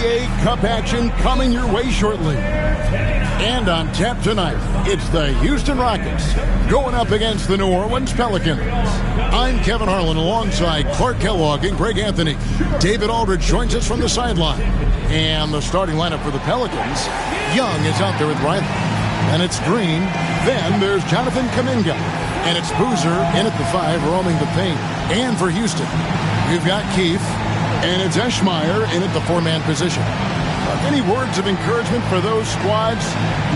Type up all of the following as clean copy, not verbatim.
NBA Cup action coming your way shortly. And on tap tonight, it's the Houston Rockets going up against the New Orleans Pelicans. I'm Kevin Harlan alongside Clark Kellogg and Greg Anthony. David Aldridge joins us from the sideline. And the starting lineup for the Pelicans, Young is out there with Riley. And it's Green. Then there's Jonathan Kuminga. And it's Boozer in at the 5, roaming the paint. And for Houston, you've got Keith. And it's Eschmeyer in at the 4-man position. Any words of encouragement for those squads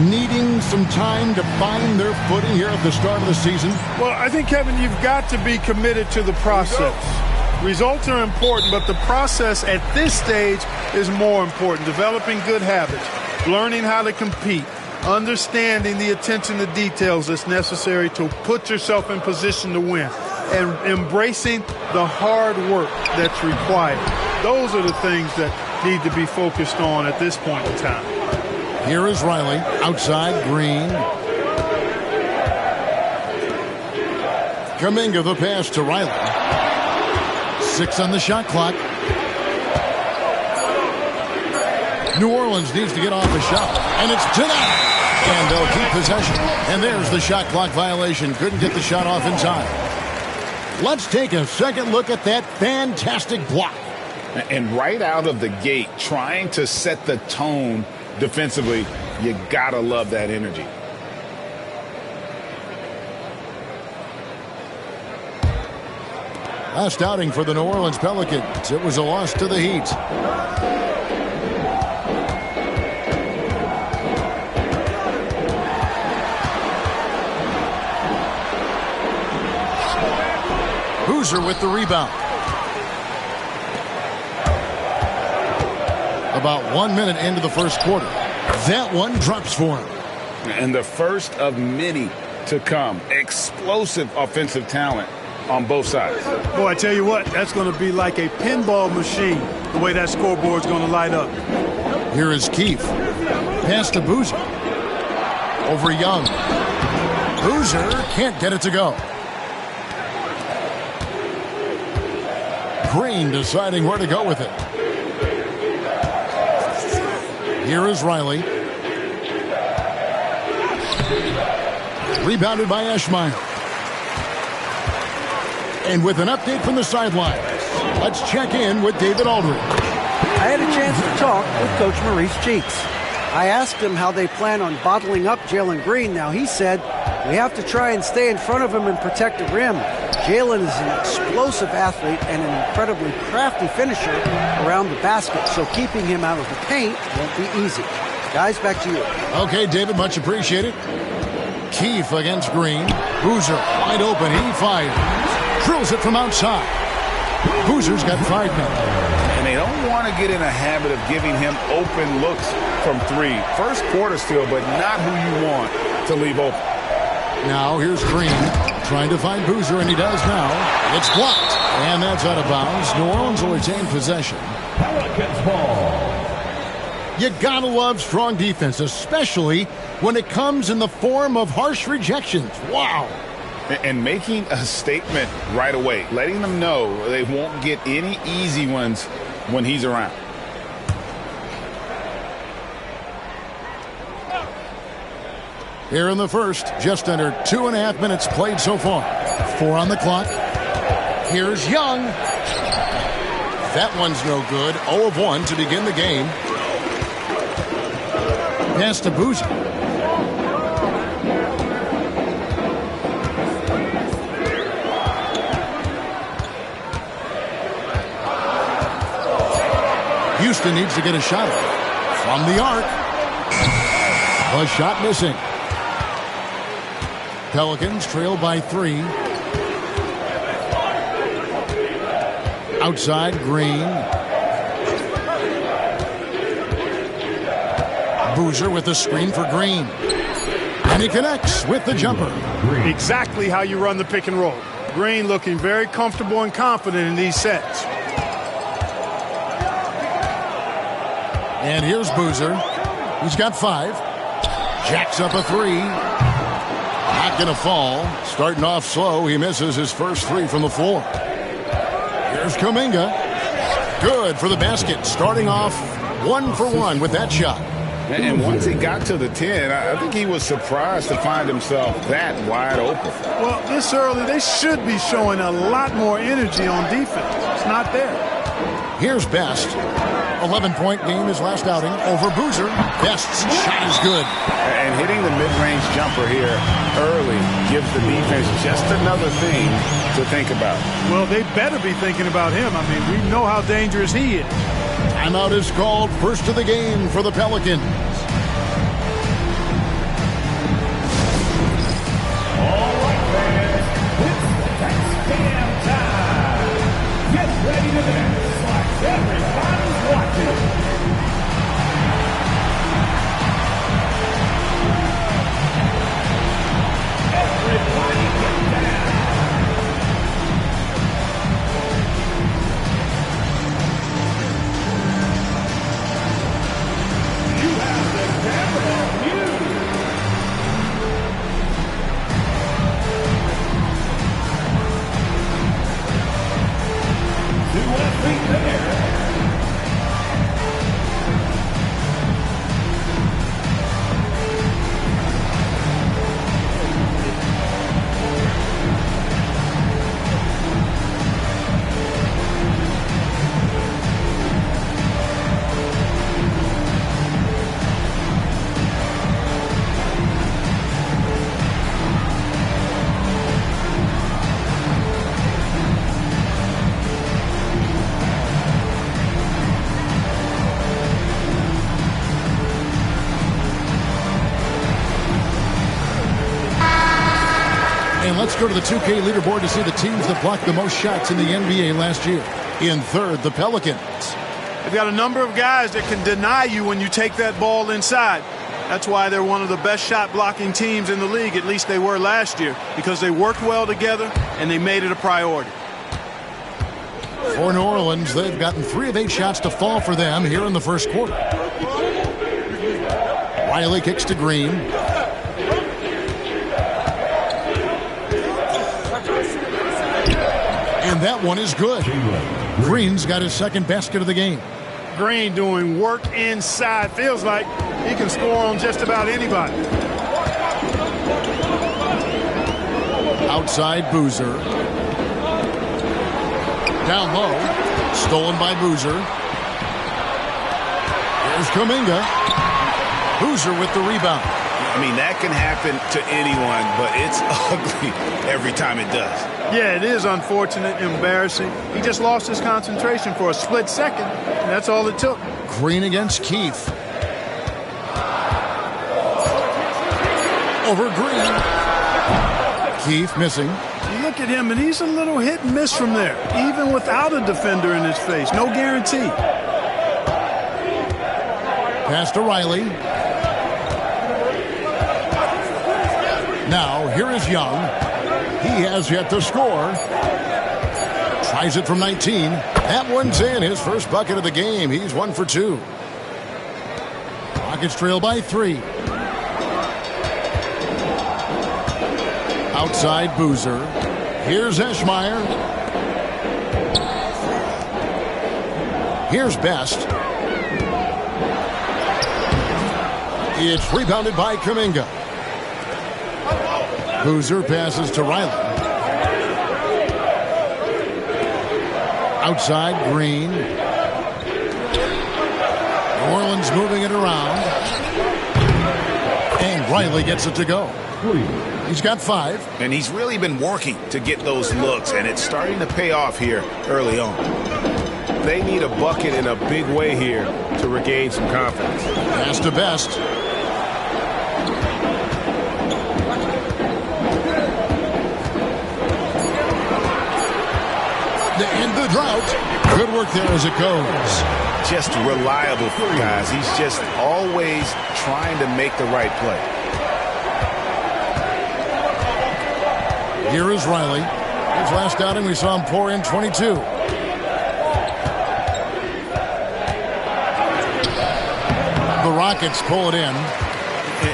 needing some time to find their footing here at the start of the season? Well, I think, Kevin, you've got to be committed to the process. Results are important, but the process at this stage is more important. Developing good habits, learning how to compete, understanding the attention to details that's necessary to put yourself in position to win, and embracing the hard work that's required. Those are the things that need to be focused on at this point in time. Here is Riley outside. Green. Kuminga the pass to Riley. 6 on the shot clock. New Orleans needs to get off a shot, and it's denied. And they'll keep possession. And there's the shot clock violation. Couldn't get the shot off in time. Let's take a second look at that fantastic block. And right out of the gate, trying to set the tone defensively, you gotta love that energy. Last outing for the New Orleans Pelicans. It was a loss to the Heat. Boozer with the rebound. About 1 minute into the first quarter. That one drops for him. And the first of many to come. Explosive offensive talent on both sides. Boy, I tell you what, that's going to be like a pinball machine, the way that scoreboard's going to light up. Here is Keith. Pass to Boozer. Over Young. Boozer can't get it to go. Green deciding where to go with it. Here is Riley. Rebounded by Eschmeyer. And with an update from the sidelines, let's check in with David Aldridge. I had a chance to talk with Coach Maurice Cheeks. I asked him how they plan on bottling up Jalen Green. Now, he said, we have to try and stay in front of him and protect the rim. Jalen is an explosive athlete and an incredibly crafty finisher around the basket, so keeping him out of the paint won't be easy. Guys, back to you. Okay, David, much appreciated. Keith against Green. Boozer wide open. He fires. Drills it from outside. Boozer's got 5 men. And they don't want to get in a habit of giving him open looks from 3. First quarter still, but not who you want to leave open. Now here's Green trying to find Boozer, and he does now. It's blocked, and that's out of bounds. New Orleans will retain possession. Pelicans ball. You gotta love strong defense, especially when it comes in the form of harsh rejections. Wow. And making a statement right away, letting them know they won't get any easy ones when he's around. Here in the first, just under 2.5 minutes played so far. 4 on the clock. Here's Young. That one's no good. 0 of 1 to begin the game. Pass to Boozer. Houston needs to get a shot from the arc. A shot missing. Pelicans trail by 3. Outside, Green. Boozer with the screen for Green. And he connects with the jumper. Exactly how you run the pick and roll. Green looking very comfortable and confident in these sets. And here's Boozer. He's got 5. Jacks up a 3. Not going to fall. Starting off slow. He misses his first 3 from the floor. Here's Kuminga. Good for the basket. Starting off 1 for 1 with that shot. And once he got to the 10, I think he was surprised to find himself that wide open. Well, this early, they should be showing a lot more energy on defense. It's not there. Here's Best. 11-point game his last outing over Boozer. Best's shot is good. And hitting the mid-range jumper here early gives the defense just another thing to think about. Well, they better be thinking about him. I mean, we know how dangerous he is. Timeout is called, first of the game for the Pelicans. All right, fans, it's tax cam time. Get ready to dance like everybody's watching. Everybody get down. You have the camera on you. Two left feet there. And let's go to the 2K leaderboard to see the teams that blocked the most shots in the NBA last year. In third, the Pelicans. They've got a number of guys that can deny you when you take that ball inside. That's why they're one of the best shot blocking teams in the league, at least they were last year, because they worked well together and they made it a priority. For New Orleans, they've gotten 3 of 8 shots to fall for them here in the first quarter. Riley kicks to Green. And that one is good. Green's got his second basket of the game. Green doing work inside. Feels like he can score on just about anybody. Outside Boozer. Down low. Stolen by Boozer. Here's Kuminga. Boozer with the rebound. I mean, that can happen to anyone, but it's ugly every time it does. Yeah, it is unfortunate, embarrassing. He just lost his concentration for a split second, and that's all it took. Green against Keith. Over Green. Keith missing. You look at him, and he's a little hit and miss from there, even without a defender in his face. No guarantee. Pass to Riley. Now, here is Young. He has yet to score. Tries it from 19. That one's in. His first bucket of the game. He's 1 for 2. Rockets trail by 3. Outside Boozer. Here's Eschmeyer. Here's Best. It's rebounded by Kuminga. Boozer passes to Riley. Outside Green. New Orleans moving it around. And Riley gets it to go. He's got 5. And he's really been working to get those looks, and it's starting to pay off here early on. They need a bucket in a big way here to regain some confidence. Pass to Best. To end the drought. Good work there as it goes. Just reliable, guys. He's just always trying to make the right play. Here is Riley. His last outing, we saw him pour in 22. The Rockets pull it in.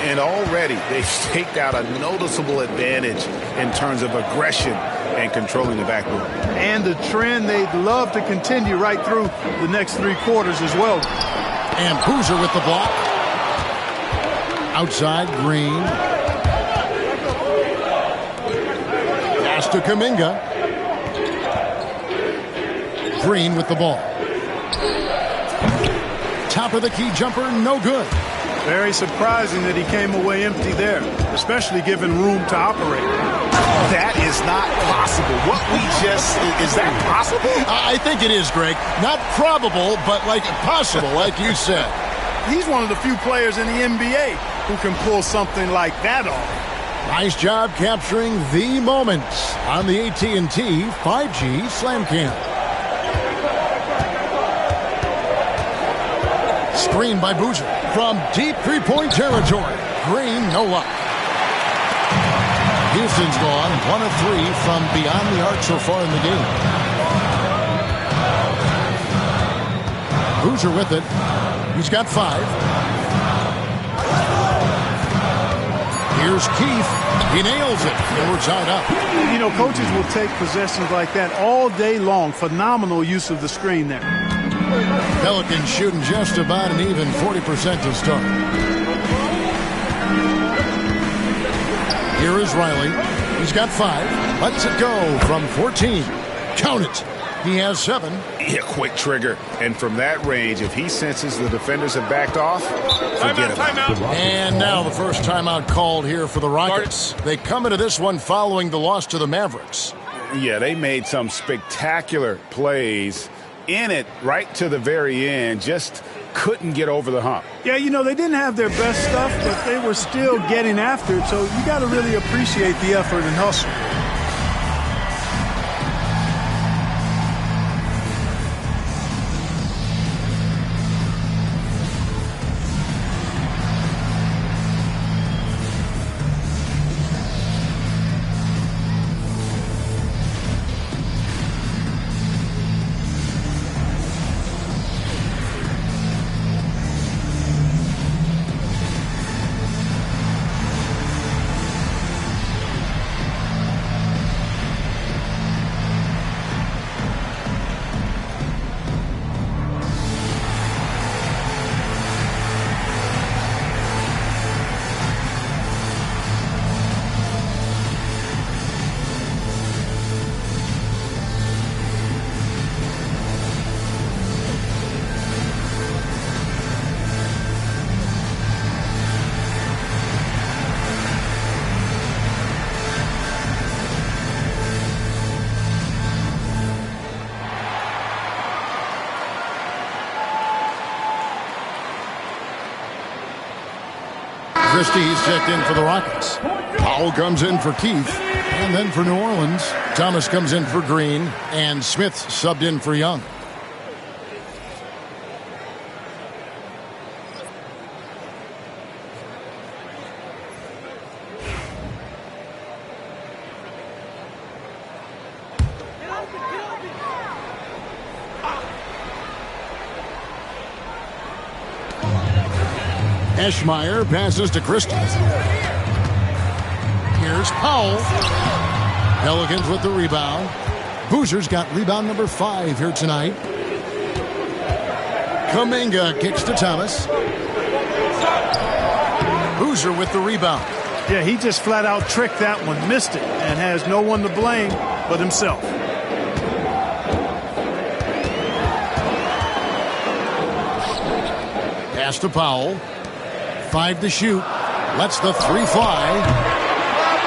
And already they've staked out a noticeable advantage in terms of aggression and controlling the backboard. And the trend they'd love to continue right through the next 3 quarters as well. And Boozer with the block. Outside, Green. Pass to Kuminga. Green with the ball. Top of the key jumper, no good. Very surprising that he came away empty there, especially given room to operate. That is not possible. What we just, is that possible? I think it is, Greg. Not probable, but like possible, like you said. He's one of the few players in the NBA who can pull something like that off. Nice job capturing the moments on the AT&T 5G Slam Cam. Screen by Boozer from deep three-point territory. Green, no luck. Houston's gone 1 of 3 from beyond the arc so far in the game. Boozer with it. He's got 5. Here's Keith. He nails it. And we're tied up. You know, coaches will take possessions like that all day long. Phenomenal use of the screen there. Pelicans shooting just about an even 40% to start. Here is Riley. He's got 5. Lets it go from 14. Count it. He has 7. Yeah, quick trigger. And from that range, if he senses the defenders have backed off, forget about it. And now the first timeout called here for the Rockets. They come into this one following the loss to the Mavericks. Yeah, they made some spectacular plays in it right to the very end. Just couldn't get over the hump. Yeah, you know, they didn't have their best stuff, but they were still getting after it. So you got to really appreciate the effort and hustle. Christie's checked in for the Rockets. Powell comes in for Keith. And then for New Orleans, Thomas comes in for Green. And Smith subbed in for Young. Eschmeyer passes to Christie. Here's Powell. Pelicans with the rebound. Boozer's got rebound number 5 here tonight. Kuminga kicks to Thomas. Boozer with the rebound. Yeah, he just flat out tricked that one, missed it, and has no one to blame but himself. Pass to Powell. 5 to shoot. Lets the 3 fly.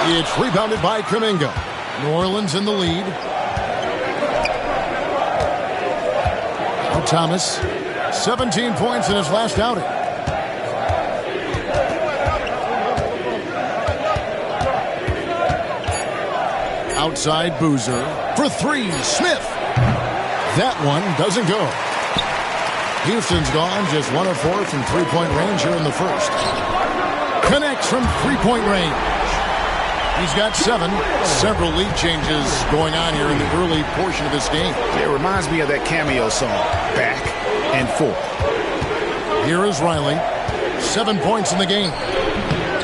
It's rebounded by Kuminga. New Orleans in the lead. Now Thomas. 17 points in his last outing. Outside Boozer. For 3. Smith. That one doesn't go. Houston's gone just 1 of 4 from three-point range here in the first. Connects from three-point range. He's got 7. Several lead changes going on here in the early portion of this game. It reminds me of that cameo song, Back and Forth. Here is Riley. 7 points in the game.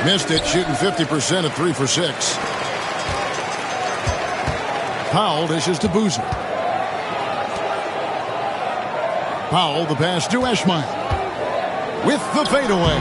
Missed it, shooting 50% at 3 for 6. Powell dishes to Boozer. Powell, the pass to Eschmeyer. with the fadeaway.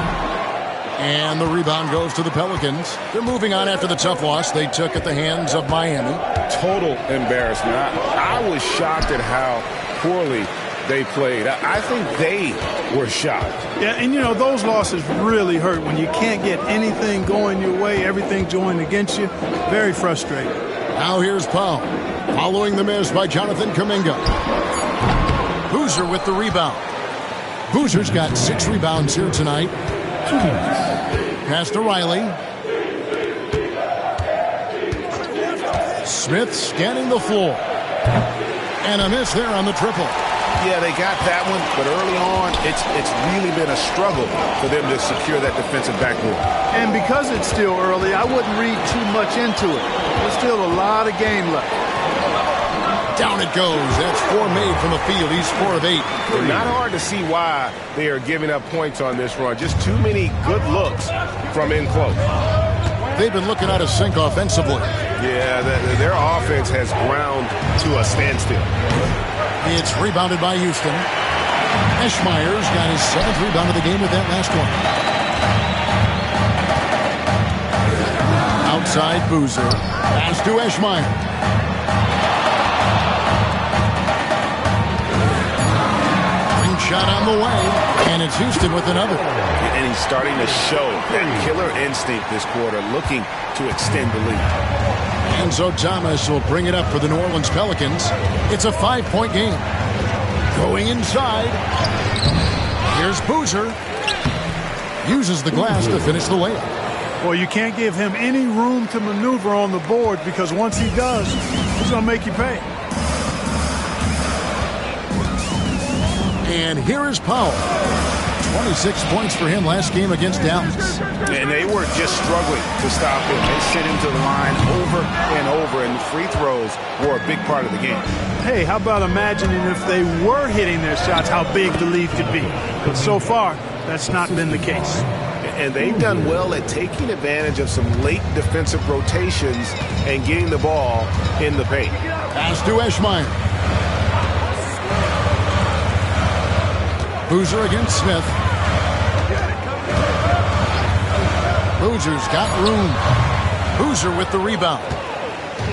And the rebound goes to the Pelicans. They're moving on after the tough loss they took at the hands of Miami. Total embarrassment. I was shocked at how poorly they played. I think they were shocked. Yeah, and you know, those losses really hurt when you can't get anything going your way, everything's going against you. Very frustrating. Now here's Powell, following the miss by Jonathan Kuminga. Boozer with the rebound. Boozer's got 6 rebounds here tonight. Pass to Riley. Smith scanning the floor. And a miss there on the triple. Yeah, they got that one, but early on, it's really been a struggle for them to secure that defensive backboard. And because it's still early, I wouldn't read too much into it. There's still a lot of game left. Down it goes. That's 4 made from the field. He's 4 of 8. Not hard to see why they are giving up points on this run. Just too many good looks from in close. They've been looking out of sync offensively. Yeah, their offense has ground to a standstill. It's rebounded by Houston. Eschmeyer's got his 7th rebound of the game with that last one. Outside Boozer. Pass to Eschmeyer. Shot on the way, and it's Houston with another. And he's starting to show that killer instinct this quarter, looking to extend the lead. Enzo Thomas will bring it up for the New Orleans Pelicans. It's a 5-point game. Going inside. Here's Boozer. Uses the glass to finish the layup. Well, you can't give him any room to maneuver on the board because once he does, he's going to make you pay. And here is Powell. 26 points for him last game against Dallas. And they were just struggling to stop him. They sent him to the line over and over, and the free throws were a big part of the game. Hey, how about imagining if they were hitting their shots, how big the lead could be. But so far, that's not been the case. And they've done well at taking advantage of some late defensive rotations and getting the ball in the paint. Pass to Eschmeyer. Boozer against Smith. Boozer's got room. Boozer with the rebound.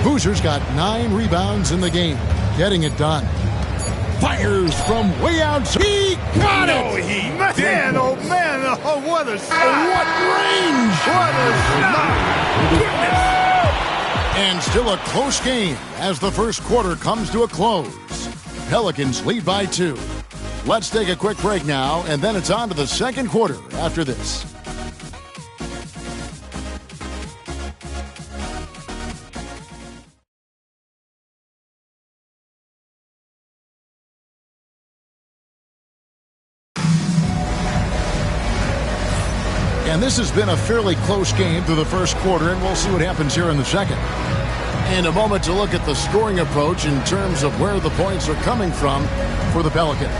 Boozer's got 9 rebounds in the game. Getting it done. Fires from way outside. He got it! Man, oh man, oh, what a shot. What range! What a shot. And still a close game as the first quarter comes to a close. Pelicans lead by 2. Let's take a quick break now, and then it's on to the second quarter after this. And this has been a fairly close game through the first quarter, and we'll see what happens here in the second. In a moment to look at the scoring approach in terms of where the points are coming from for the Pelicans.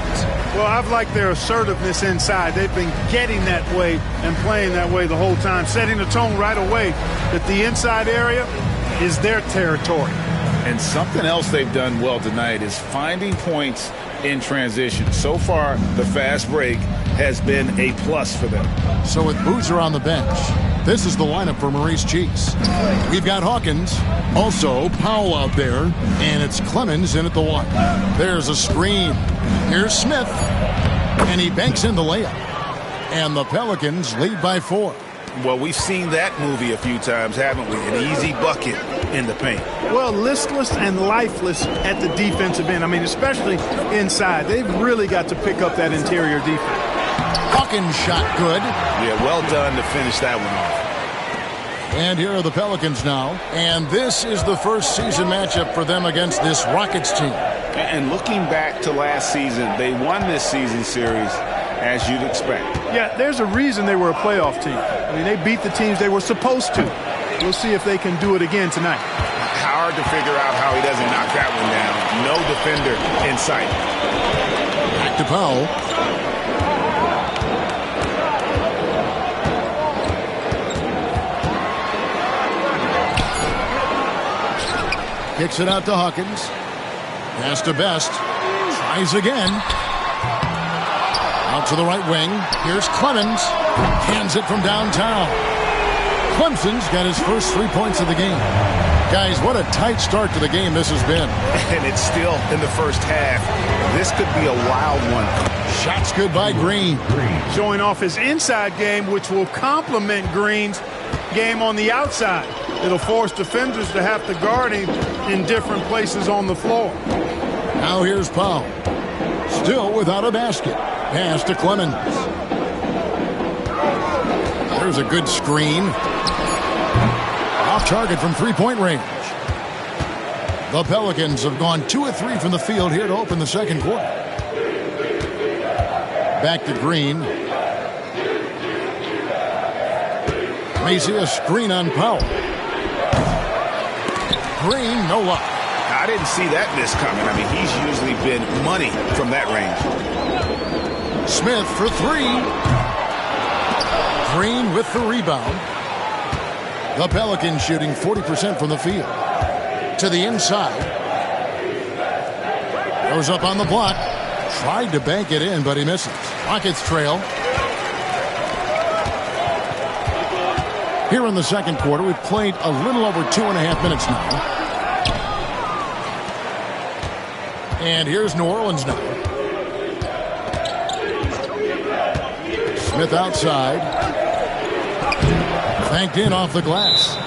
Well, I've liked their assertiveness inside. They've been getting that way and playing that way the whole time, setting the tone right away that the inside area is their territory. And something else they've done well tonight is finding points in transition. So far, the fast break has been a plus for them. So with Boozer on the bench, this is the lineup for Maurice Cheeks. We've got Hawkins, also Powell out there, and it's Clemens in at the 1. There's a screen. Here's Smith, and he banks in the layup. And the Pelicans lead by 4. Well, we've seen that movie a few times, haven't we? An easy bucket in the paint. Well, listless and lifeless at the defensive end. I mean, especially inside. They've really got to pick up that interior defense. Hawkins shot good. Yeah, well done to finish that one off. And here are the Pelicans now. And this is the first season matchup for them against this Rockets team. And looking back to last season, they won this season series as you'd expect. Yeah, there's a reason they were a playoff team. I mean, they beat the teams they were supposed to. We'll see if they can do it again tonight. Hard to figure out how he doesn't knock that one down. No defender in sight. Back to Powell. Kicks it out to Hawkins. Pass to Best. Tries again. to the right wing. Here's Clemens. Hands it from downtown. Clemson's got his first 3 points of the game. Guys, what a tight start to the game this has been. And it's still in the first half. This could be a wild one. Shots good by Green. Showing off his inside game, which will complement Green's game on the outside. It'll force defenders to have to guard him in different places on the floor. Now here's Powell. Still without a basket. Pass to Clemens. There's a good screen. Off target from three-point range. The Pelicans have gone 2 of 3 from the field here to open the second quarter. Back to Green. Macy, a screen on Powell. Green, no luck. I didn't see that miss coming. I mean, he's usually been money from that range. Smith for 3. Green with the rebound. The Pelicans shooting 40% from the field. To the inside. Goes up on the block. Tried to bank it in, but he misses. Rockets trail. Here in the second quarter, we've played a little over 2.5 minutes now. And here's New Orleans now. Smith outside. Banked in off the glass.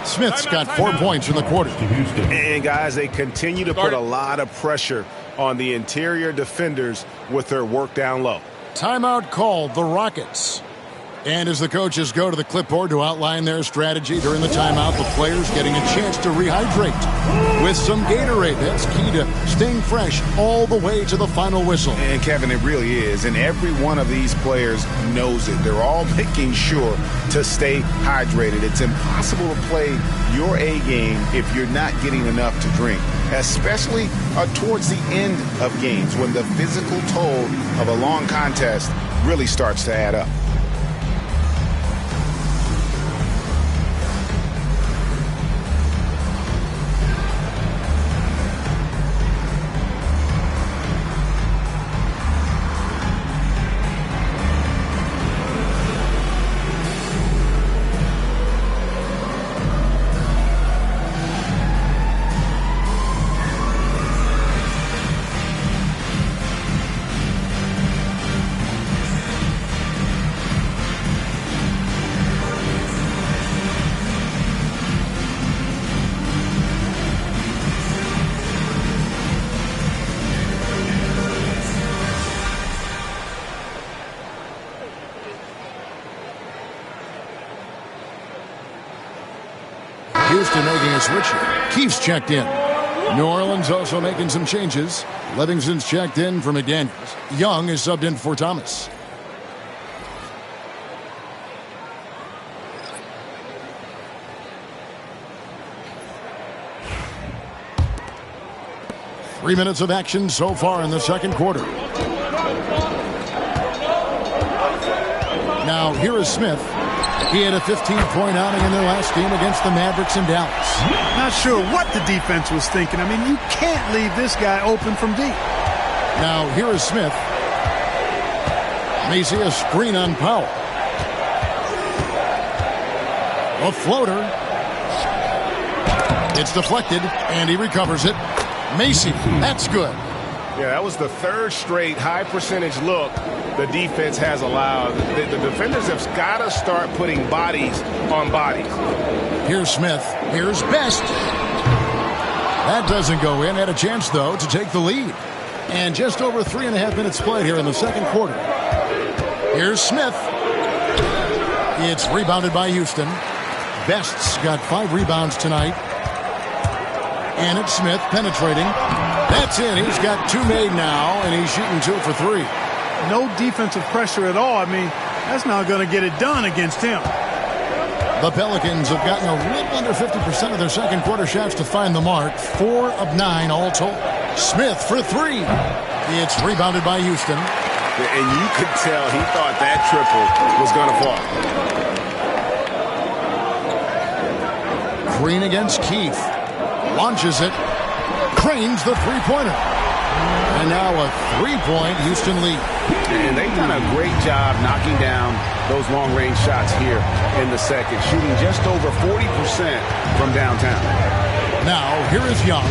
Smith's got 4 points in the quarter. And guys, they continue to put a lot of pressure on the interior defenders with their work down low. Timeout called, the Rockets. And as the coaches go to the clipboard to outline their strategy during the timeout, the players getting a chance to rehydrate with some Gatorade. That's key to staying fresh all the way to the final whistle. And Kevin, it really is. And every one of these players knows it. They're all making sure to stay hydrated. It's impossible to play your A game if you're not getting enough to drink, especially towards the end of games when the physical toll of a long contest really starts to add up. Houston making a switch here. Keefe's checked in. New Orleans also making some changes. Livingston's checked in for McDaniels. Young is subbed in for Thomas. Three minutes of action so far in the second quarter. Now here is Smith. He had a 15-point outing in their last game against the Mavericks in Dallas. Not sure what the defense was thinking. I mean, you can't leave this guy open from deep. Now here is Smith. Macy, a screen on Powell. A floater. It's deflected, and he recovers it. Macy, that's good. Yeah, that was the third straight high percentage look the defense has allowed. The defenders have got to start putting bodies on bodies. Here's Smith. Here's Best. That doesn't go in. Had a chance, though, to take the lead. And just over 3.5 minutes played here in the second quarter. Here's Smith. It's rebounded by Houston. Best's got 5 rebounds tonight. And it's Smith penetrating. That's in. He's got 2 made now, and he's shooting 2 for 3. No defensive pressure at all. I mean, that's not going to get it done against him. The Pelicans have gotten a little under 50% of their second quarter shots to find the mark. 4 of 9 all told. Smith for 3. It's rebounded by Houston. And you could tell he thought that triple was going to fall. Green against Keefe. Launches it. Cranes the three-pointer. And now a three-point Houston lead. And they've done a great job knocking down those long-range shots here in the second, shooting just over 40% from downtown. Now, here is Young.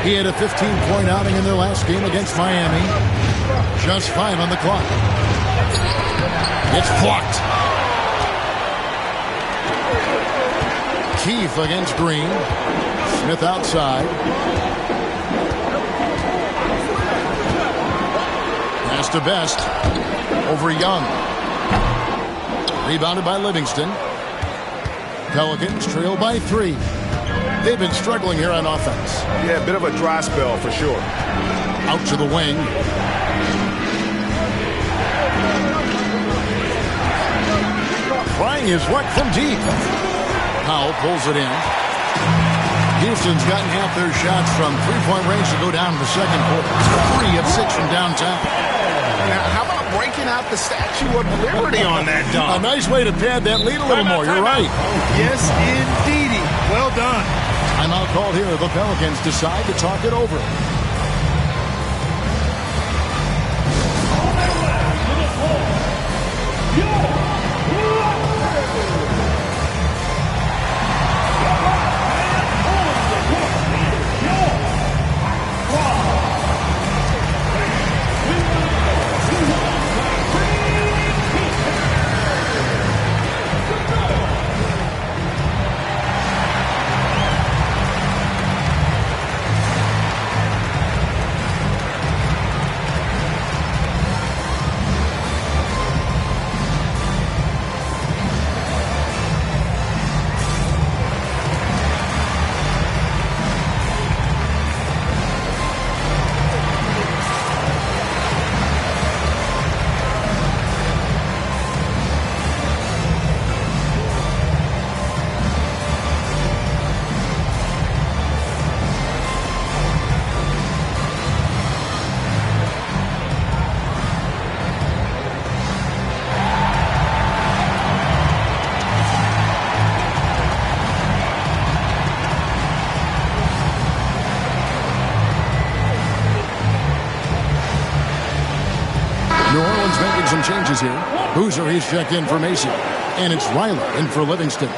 He had a 15-point outing in their last game against Miami. Just 5 on the clock. It's blocked. Keefe against Green. Smith outside. Pass to Best. Over Young. Rebounded by Livingston. Pelicans trail by 3. They've been struggling here on offense. Yeah, a bit of a dry spell for sure. Out to the wing. Trying his luck from deep. Powell pulls it in. Houston's gotten half their shots from three-point range to go down in the second quarter. 3 of 6 from downtown. Now, how about breaking out the Statue of Liberty on that dunk? A nice way to pad that lead a little more. You're right. Yes, indeedy. Well done. Timeout called here. The Pelicans decide to talk it over. Some changes here. Boozer, he's checked in for Mason. And it's Riley in for Livingston.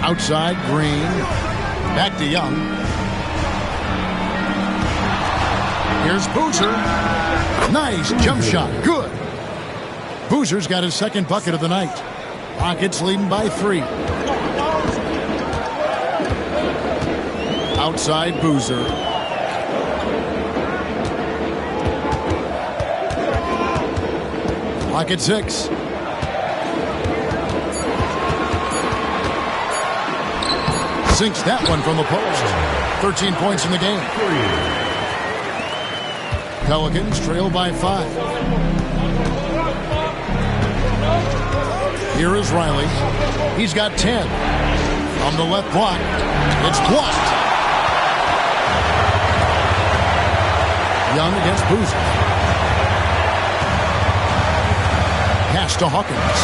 Outside, Green. Back to Young. Here's Boozer. Nice jump shot. Good. Boozer's got his second bucket of the night. Rockets leading by 3. Outside Boozer. Clock at 6. Sinks that one from the post. 13 points in the game. Pelicans trail by 5. Here is Riley. He's got 10. On the left block. It's blocked. Young against Boozer. Pass to Hawkins.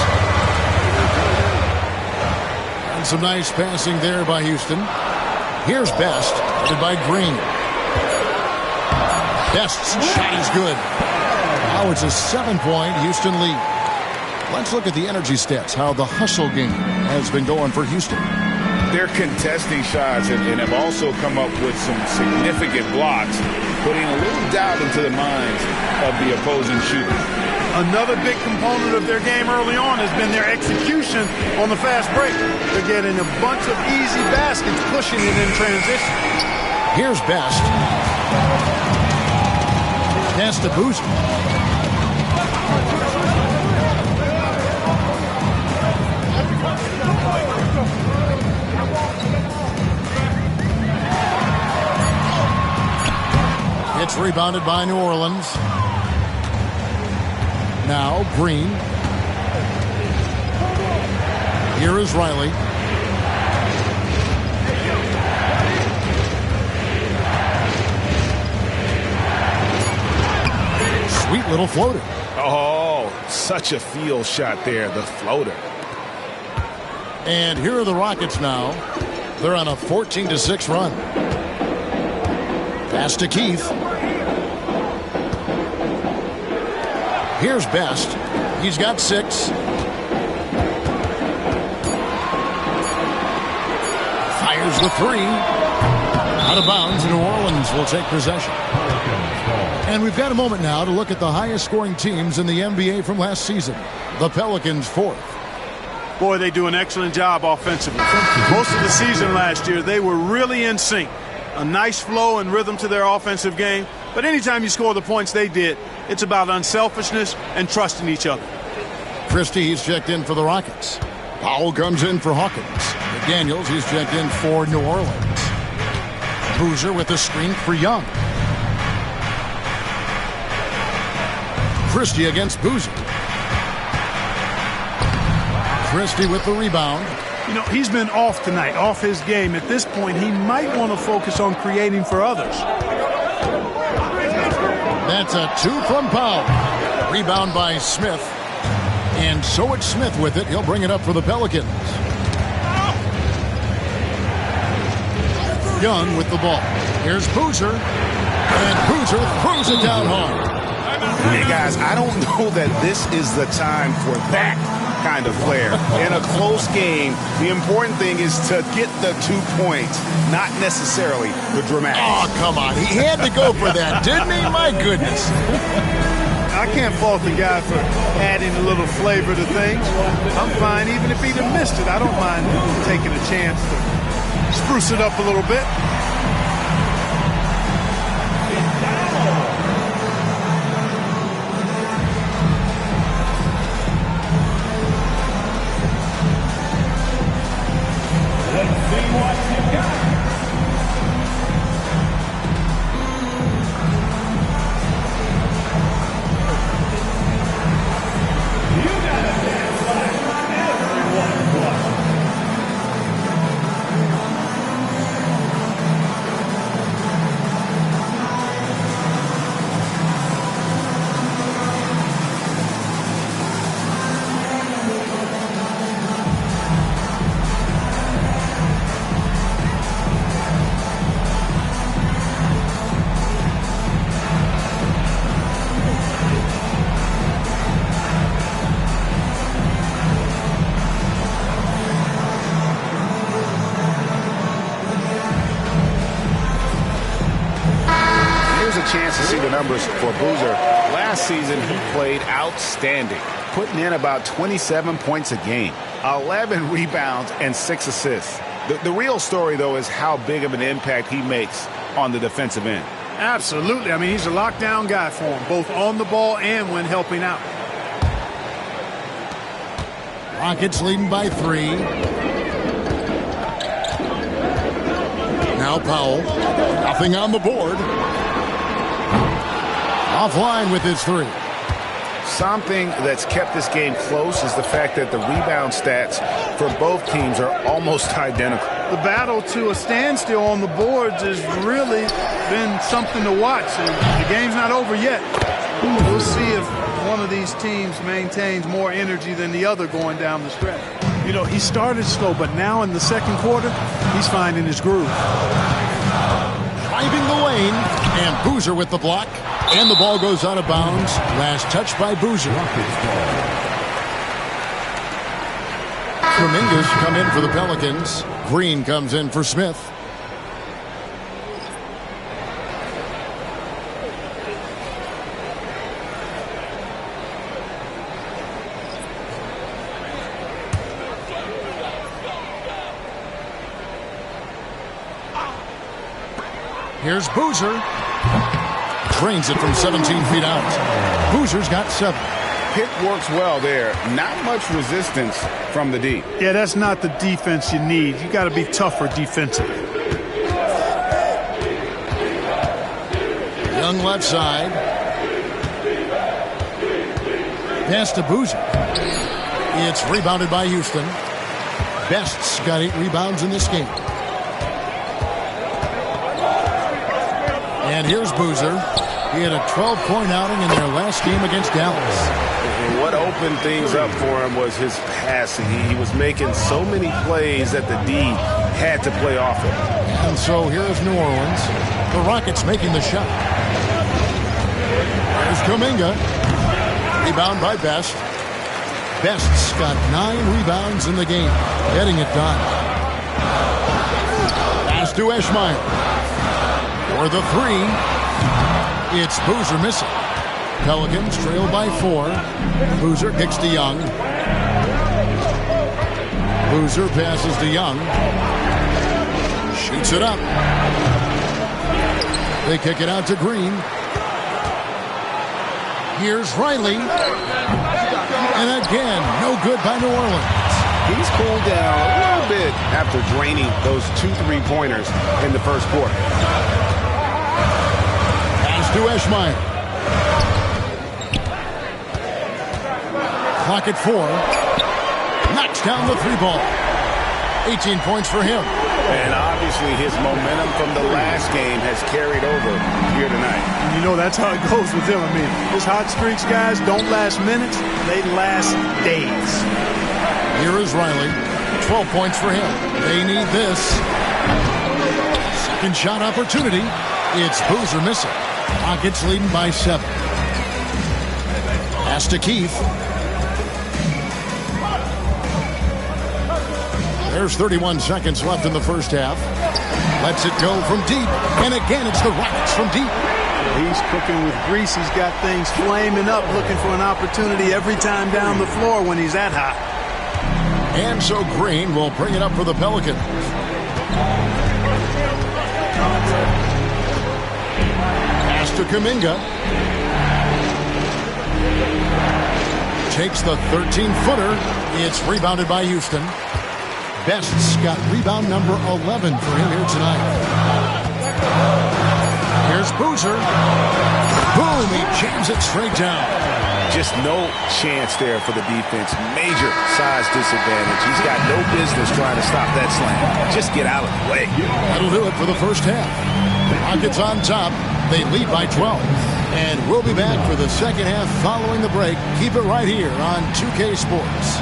And some nice passing there by Houston. Here's Best, headed by Green. Best's shot is good. Now it's a 7-point Houston lead. Let's look at the energy stats, how the hustle game has been going for Houston. They're contesting shots and have also come up with some significant blocks, putting a little doubt into the minds of the opposing shooters. Another big component of their game early on has been their execution on the fast break. They're getting a bunch of easy baskets, pushing it in transition. Here's Best. Pass to Boozer. It's rebounded by New Orleans. Now Green. Here is Riley. sweet little floater. Oh, such a field shot there, the floater. And here are the Rockets now. They're on a 14-6 run. Pass to Keith. Here's Best. He's got 6. Fires the 3. Out of bounds. New Orleans will take possession. And we've got a moment now to look at the highest scoring teams in the NBA from last season. The Pelicans 4th. Boy, they do an excellent job offensively. Most of the season last year, they were really in sync. A nice flow and rhythm to their offensive game. But anytime you score the points they did, it's about unselfishness and trusting each other. Christie, he's checked in for the Rockets. Powell comes in for Hawkins. McDaniels, he's checked in for New Orleans. Boozer with the screen for Young. Christie against Boozer. Christie with the rebound. You know, he's been off tonight, off his game. At this point, he might want to focus on creating for others. That's a 2 from Powell. Rebound by Smith. And so it's Smith with it. He'll bring it up for the Pelicans. Young with the ball. Here's Boozer. And Boozer throws it down hard. Hey, guys, I don't know that this is the time for that kind of player. In a close game, the important thing is to get the 2 points, not necessarily the dramatics. Oh, come on. He had to go for that, didn't he? My goodness. I can't fault the guy for adding a little flavor to things. I'm fine even if he'd have missed it. I don't mind taking a chance to spruce it up a little bit. Chance to see the numbers for Boozer. Last season, he played outstanding, putting in about 27 points a game, 11 rebounds, and 6 assists. The real story, though, is how big of an impact he makes on the defensive end. Absolutely. I mean, he's a lockdown guy for him, both on the ball and when helping out. Rockets leading by 3. Now Powell. Nothing on the board. Offline with his 3. Something that's kept this game close is the fact that the rebound stats for both teams are almost identical. The battle to a standstill on the boards has really been something to watch. And the game's not over yet. We'll see if one of these teams maintains more energy than the other going down the stretch. You know, he started slow, but now in the second quarter, he's finding his groove. Driving the lane, and Boozer with the block. And the ball goes out of bounds. Last touch by Boozer. Kuminga's come in for the Pelicans. Green comes in for Smith. Here's Boozer. Drains it from 17 feet out. Boozer's got 7. Pick works well there. Not much resistance from the D. Yeah, that's not the defense you need. You got to be tougher defensively. Young left side. Pass to Boozer. It's rebounded by Houston. Best's got 8 rebounds in this game. And here's Boozer. He had a 12-point outing in their last game against Dallas. And what opened things up for him was his passing. He was making so many plays that the D had to play off him. And so here's New Orleans. The Rockets making the shot. There's Kuminga. Rebound by Best. Best's got 9 rebounds in the game, getting it done. Pass to Eschmeyer. For the 3. It's Boozer missing. Pelicans trail by 4. Boozer kicks to Young. Boozer passes to Young. Shoots it up. They kick it out to Green. Here's Riley. And again, no good by New Orleans. He's cooled down a little bit after draining those 2 3-pointers in the first quarter. Pass to Eschmeyer. Clock at 4. Knocks down the 3 ball. 18 points for him. And obviously his momentum from the last game has carried over here tonight. You know, that's how it goes with him. I mean, his hot streaks, guys, don't last minutes. They last days. Here is Riley. 12 points for him. They need this. Second shot opportunity. It's Boozer missing. Rockets leading by 7. Pass to Keith. There's 31 seconds left in the first half. Lets it go from deep. And again, it's the Rockets from deep. He's cooking with grease. He's got things flaming up, looking for an opportunity every time down the floor when he's that hot. And so Green will bring it up for the Pelicans. Pass to Kuminga. Takes the 13-footer. It's rebounded by Houston. Best's got rebound number 11 for him here tonight. Here's Boozer. Boom, he jams it straight down. Just no chance there for the defense. Major size disadvantage. He's got no business trying to stop that slam. Just get out of the way. That'll do it for the first half. Rockets on top. They lead by 12. And we'll be back for the second half following the break. Keep it right here on 2K Sports.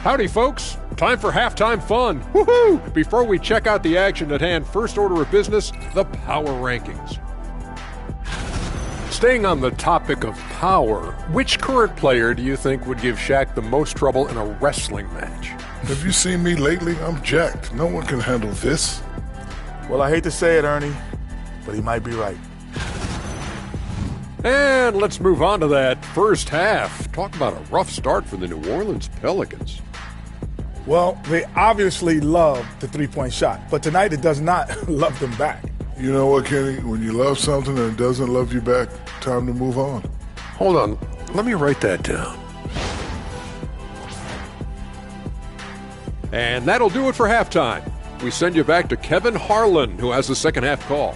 Howdy, folks. Time for halftime fun. Woohoo! Before we check out the action at hand, first order of business, the power rankings. Staying on the topic of power, which current player do you think would give Shaq the most trouble in a wrestling match? Have you seen me lately? I'm jacked. No one can handle this. Well, I hate to say it, Ernie, but he might be right. And let's move on to that first half. Talk about a rough start for the New Orleans Pelicans. Well, they obviously love the three-point shot, but tonight it does not love them back. You know what, Kenny? When you love something and it doesn't love you back, time to move on. Hold on. Let me write that down. And that'll do it for halftime. We send you back to Kevin Harlan, who has the second half call.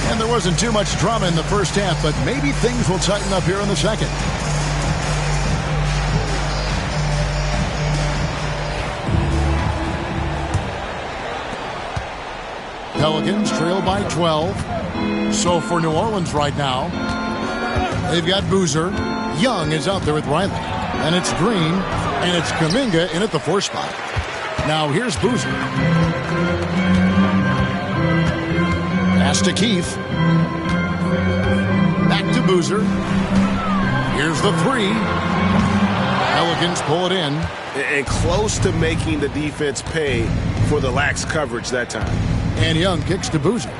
And there wasn't too much drama in the first half, but maybe things will tighten up here in the second. Pelicans trail by 12. So for New Orleans right now, they've got Boozer. Young is out there with Riley. And it's Green. And it's Kuminga in at the 4 spot. Now here's Boozer. Pass to Keith. Back to Boozer. Here's the 3. Pelicans pull it in. And close to making the defense pay for the lax coverage that time. And Young kicks to Boozer.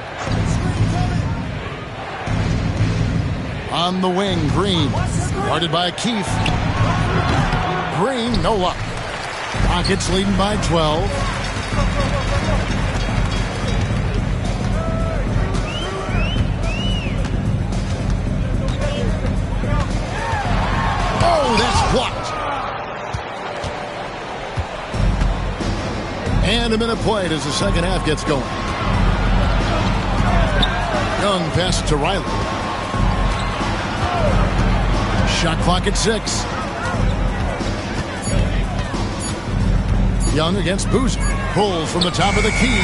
On the wing, Green. Guarded by Keith. Green, no luck. Rockets leading by 12. Oh, that's blocked. And a minute played as the second half gets going. Young pass to Riley. Shot clock at 6. Young against Boozer. Pulls from the top of the key.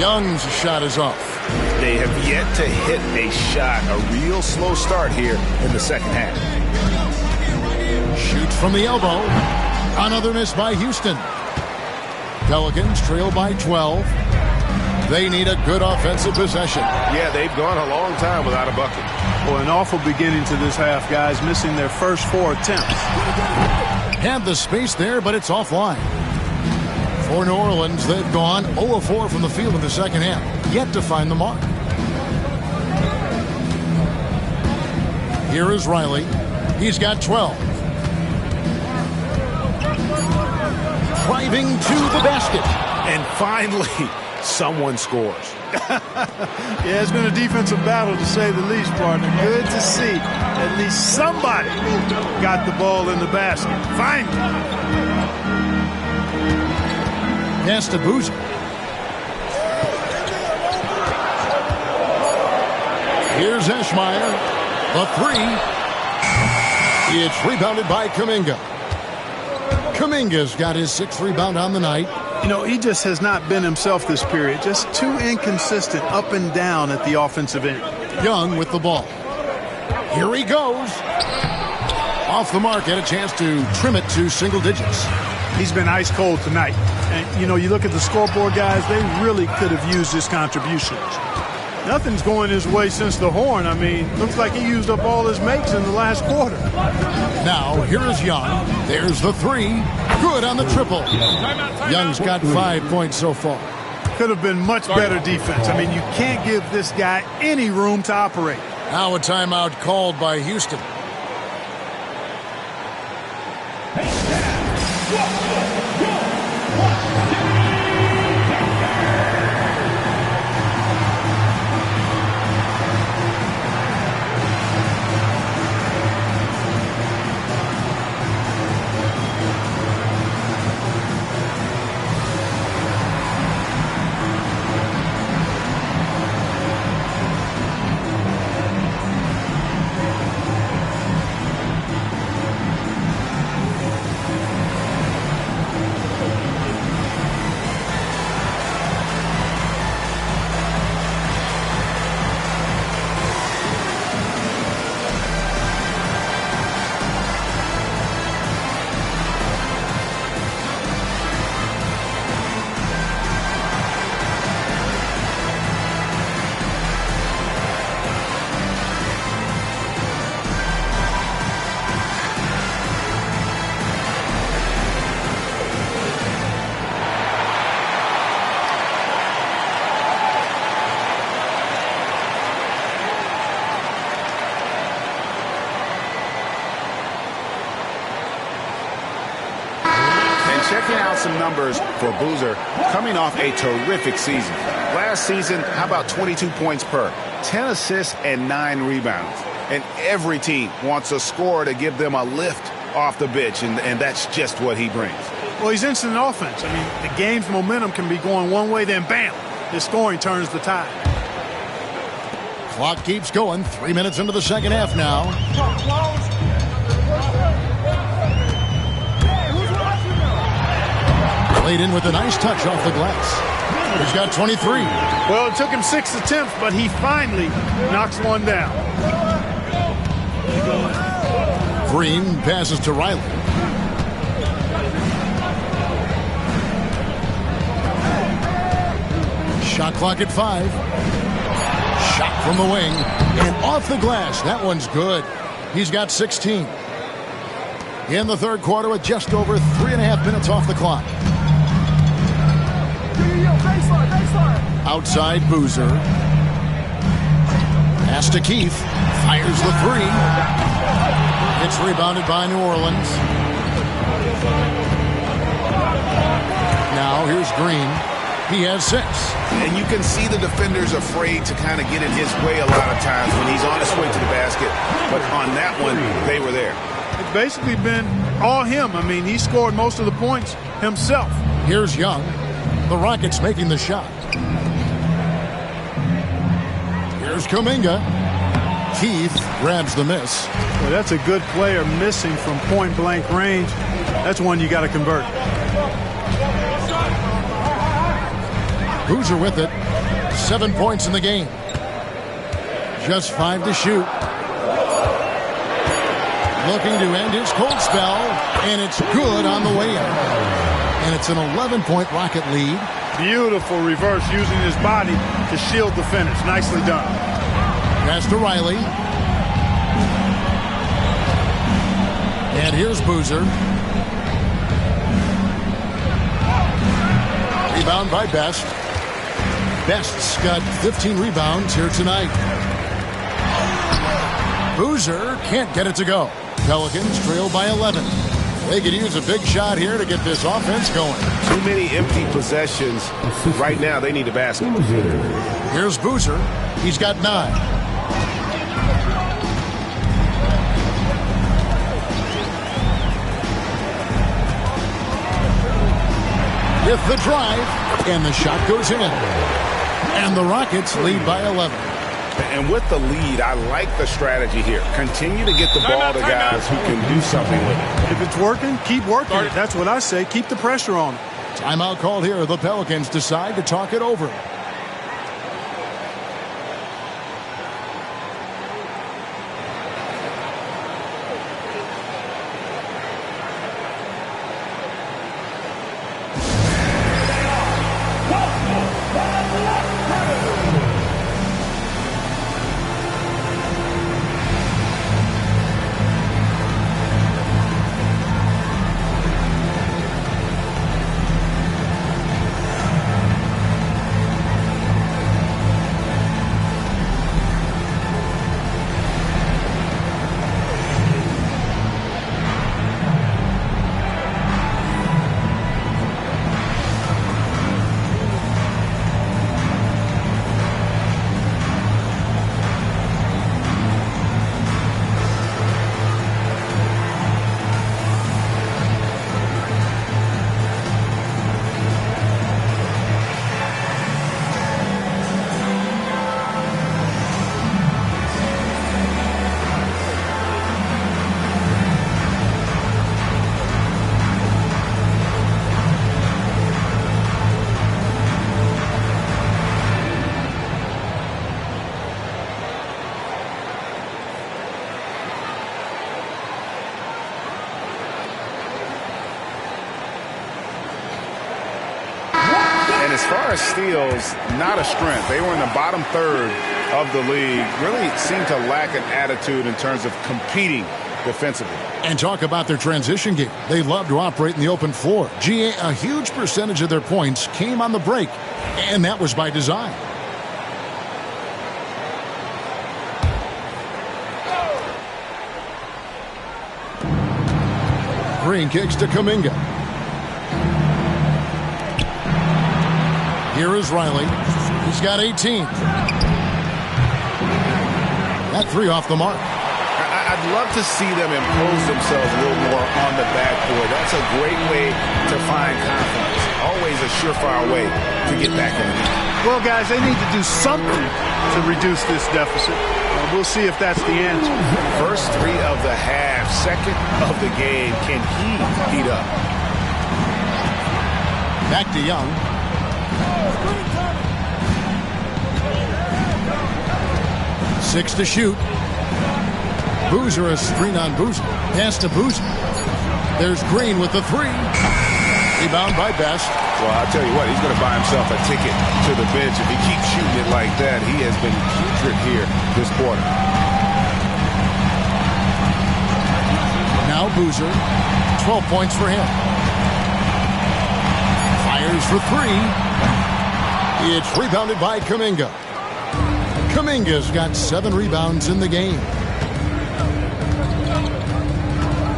Young's shot is off. They have yet to hit a shot, a real slow start here in the second half. Shoots from the elbow. Another miss by Houston. Pelicans trail by 12. They need a good offensive possession. Yeah, they've gone a long time without a bucket. Well, an awful beginning to this half, guys, missing their first 4 attempts. Had the space there, but it's offline. For New Orleans, they've gone 0-4 from the field in the second half. Yet to find the mark. Here is Riley. He's got 12. Driving to the basket. And finally, someone scores. Yeah, it's been a defensive battle, to say the least, partner. Good to see at least somebody got the ball in the basket. Finally. Pass to Boozer. Here's Eschmeyer. The 3. It's rebounded by Kuminga. Kuminga's got his 6th rebound on the night. You know, he just has not been himself this period. Just too inconsistent up and down at the offensive end. Young with the ball. Here he goes. Off the mark, had a chance to trim it to single digits. He's been ice cold tonight. And, you know, you look at the scoreboard, guys, they really could have used his contributions. Nothing's going his way since the horn. I mean, looks like he used up all his makes in the last quarter. Now, here is Young. There's the 3. Good on the triple. Young's got 5 points so far. Could have been much better defense. I mean, you can't give this guy any room to operate. Now a timeout called by Houston. Checking out some numbers for Boozer, coming off a terrific season. Last season, how about 22 points per, 10 assists and 9 rebounds. And every team wants a scorer to give them a lift off the bench, and that's just what he brings. Well, he's instant offense. I mean, the game's momentum can be going one way, then bam, his scoring turns the tide. Clock keeps going. 3 minutes into the second half now. Laid in with a nice touch off the glass. He's got 23. Well, it took him 6 attempts, but he finally knocks one down. Green passes to Riley. Shot clock at 5. Shot from the wing and off the glass. That one's good. He's got 16. In the third quarter with just over 3.5 minutes off the clock. Outside Boozer. Pass to Keith. Fires the 3. It's rebounded by New Orleans. Now here's Green. He has 6. And you can see the defenders afraid to kind of get in his way a lot of times when he's on his way to the basket. But on that one, they were there. It's basically been all him. I mean, he scored most of the points himself. Here's Young. The Rockets making the shot. Here's Kuminga. Keith grabs the miss. Well, that's a good player missing from point-blank range. That's one you got to convert. Boozer with it. 7 points in the game. Just 5 to shoot. Looking to end his cold spell, and it's good on the way in. And it's an 11-point Rocket lead. Beautiful reverse using his body to shield the finish. Nicely done. Pass to Riley. And here's Boozer. Rebound by Best. Best's got 15 rebounds here tonight. Boozer can't get it to go. Pelicans trail by 11. They could use a big shot here to get this offense going. Too many empty possessions. Right now, they need a basket. Here's Boozer. He's got 9. With the drive, and the shot goes in. And the Rockets lead by 11. And with the lead, I like the strategy here. Continue to get the ball to guys who can do something with it. If it's working, keep working it. That's what I say. Keep the pressure on it. Timeout called here. The Pelicans decide to talk it over. As far as steals, not a strength. They were in the bottom third of the league. Really seemed to lack an attitude in terms of competing defensively. And talk about their transition game. They love to operate in the open floor. GA, a huge percentage of their points came on the break, and that was by design. Green kicks to Kuminga. Here is Riley. He's got 18. That 3 off the mark. I'd love to see them impose themselves a little more on the backboard. That's a great way to find confidence. Always a surefire way to get back in the game. Well, guys, they need to do something to reduce this deficit. We'll see if that's the answer. First 3 of the half, second of the game. Can he heat up? Back to Young. 6 to shoot. Boozer, a screen on Boozer. Pass to Boozer. There's Green with the 3. Rebound by Best. Well, I'll tell you what, he's going to buy himself a ticket to the bench. If he keeps shooting it like that, he has been putrid here this quarter. Now Boozer. 12 points for him. Fires for 3. It's rebounded by Kuminga. Kuminga's got 7 rebounds in the game.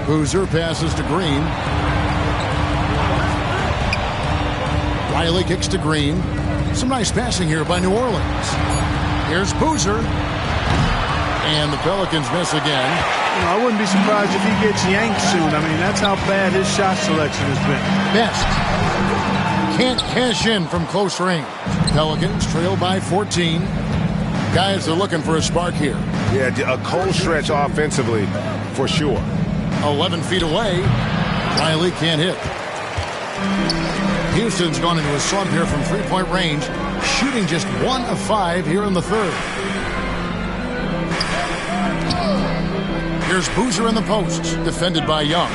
Boozer passes to Green. Riley kicks to Green. Some nice passing here by New Orleans. Here's Boozer. And the Pelicans miss again. You know, I wouldn't be surprised if he gets yanked soon. I mean, that's how bad his shot selection has been. Best can't cash in from close range. Pelicans trail by 14. Guys are looking for a spark here. Yeah, a cold stretch offensively for sure. 11 feet away. Riley can't hit. Houston's gone into a slump here from three-point range, shooting just 1 of 5 here in the third. Here's Boozer in the post, defended by Young.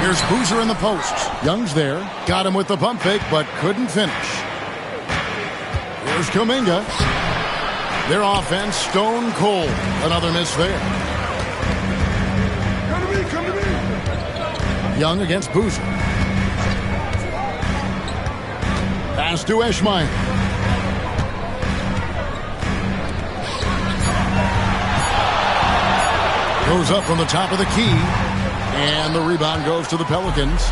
Here's Boozer in the post. Young's there, got him with the pump fake, but couldn't finish. Here's Kuminga. Their offense stone cold. Another miss there. Come to me. Young against Boozer. Pass to Eschmeyer. Goes up from the top of the key. And the rebound goes to the Pelicans.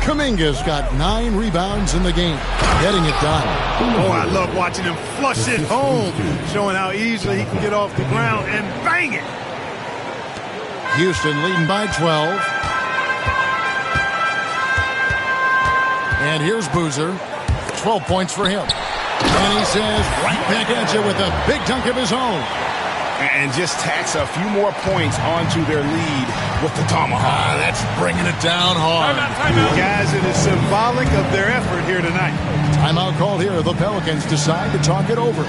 Kuminga's got 9 rebounds in the game. Getting it done. Oh, I love watching him flush it home. Showing how easily he can get off the ground and bang it. Houston leading by 12. And here's Boozer. 12 points for him. And he says right back at you with a big dunk of his own. And just tacks a few more points onto their lead with the tomahawk. That's bringing it down hard. Guys, it is symbolic of their effort here tonight. Timeout called here. The Pelicans decide to talk it over.